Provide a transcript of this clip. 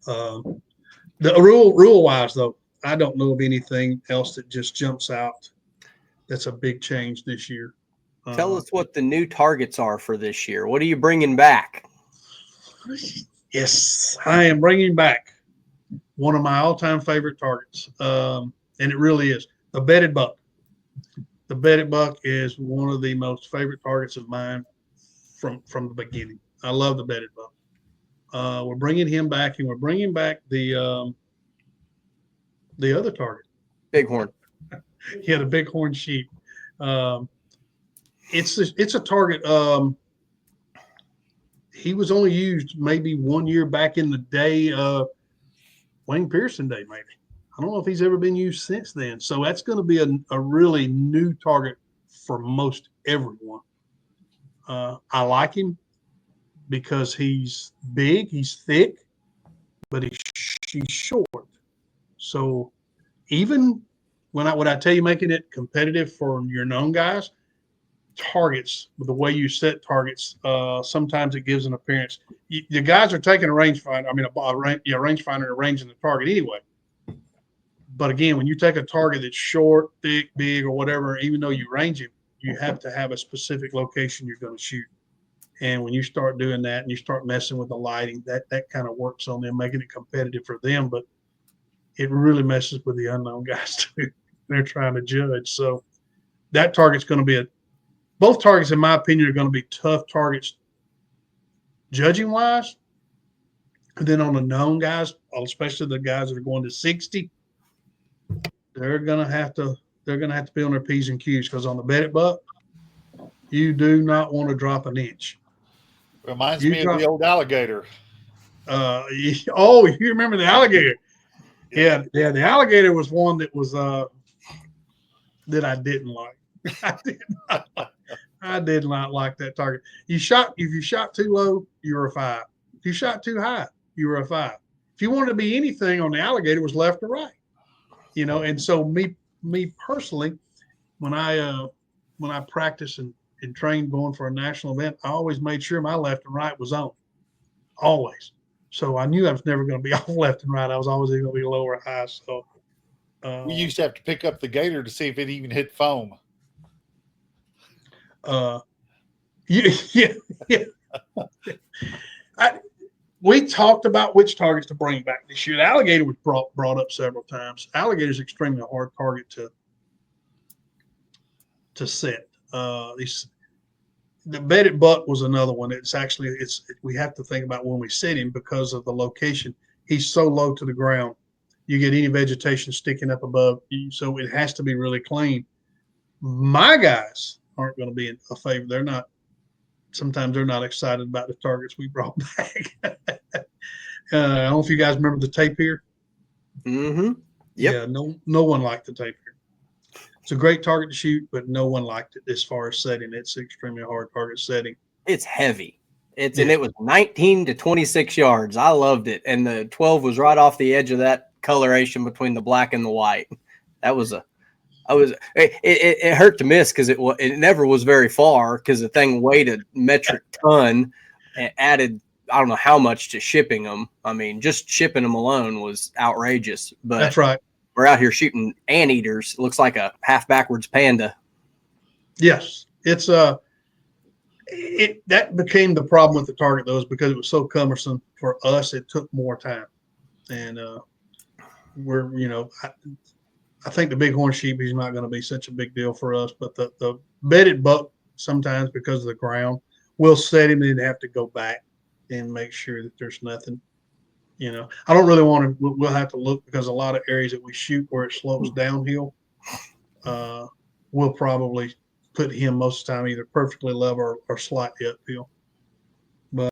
The rule wise though, I don't know of anything else that just jumps out. That's a big change this year. Tell us what the new targets are for this year. What are you bringing back? Yes, I am bringing back one of my all-time favorite targets, and it really is the bedded buck. The bedded buck is one of the most favorite targets of mine from the beginning. I love the bedded buck. We're bringing him back, and we're bringing back the other target, Bighorn. Yeah, the bighorn sheep. It's a target. He was only used maybe 1 year back in the day, Wayne Pearson day, maybe. I don't know if he's ever been used since then. So that's going to be a really new target for most everyone. I like him because he's big, he's thick, but he's short. So even when I tell you making it competitive for your known guys, targets, the way you set targets, sometimes it gives an appearance. The guys are taking a rangefinder, rangefinder and arranging the target anyway. But again, when you take a target that's short, thick, big, or whatever, even though you range him, you have to have a specific location you're going to shoot. And when you start doing that and you start messing with the lighting, that kind of works on them, making it competitive for them. But it really messes with the unknown guys too. They're trying to judge. So that target's going to be both targets, in my opinion, are going to be tough targets judging wise. And then on the known guys, especially the guys that are going to 60, they're going to have to be on their P's and Q's, because on the bedded buck, you do not want to drop an inch. Reminds me of the old alligator. You remember the alligator? Yeah, the alligator was one that was that I didn't like. I did not like that target. If you shot too low, you were a 5. If you shot too high, you were a 5. If you wanted to be anything on the alligator, it was left or right. And so me personally, when I practice and train going for a national event, I always made sure my left and right was on, always. So I knew I was never going to be off left and right. I was always going to be low or high. So we used to have to pick up the gator to see if it even hit foam. Yeah. We talked about which targets to bring back this year. The alligator was brought up several times. Alligator is extremely hard target to set. The bedded buck was another one. We have to think about when we set him, because of the location. He's so low to the ground. You get any vegetation sticking up above you, so it has to be really clean. My guys aren't going to be a favor. Sometimes they're not excited about the targets we brought back. I don't know if you guys remember the tapir. Mm-hmm. Yep. Yeah, no one liked the tapir. It's a great target to shoot, but no one liked it as far as setting. It's an extremely hard target setting. It's heavy. And it was 19 to 26 yards. I loved it. And the 12 was right off the edge of that coloration between the black and the white. It hurt to miss, because it never was very far, because the thing weighed a metric ton and added, I don't know how much to shipping them. I mean, just shipping them alone was outrageous. But that's right. We're out here shooting anteaters. It looks like a half backwards panda. Yes, it's that became the problem with the target, though, is because it was so cumbersome for us. It took more time, and I think the bighorn sheep, he's not going to be such a big deal for us. But the bedded buck, sometimes because of the ground, we'll set him and have to go back and make sure that there's nothing. I don't really want to. We'll have to look, because a lot of areas that we shoot where it slopes downhill, we'll probably put him most of the time either perfectly level or slightly uphill.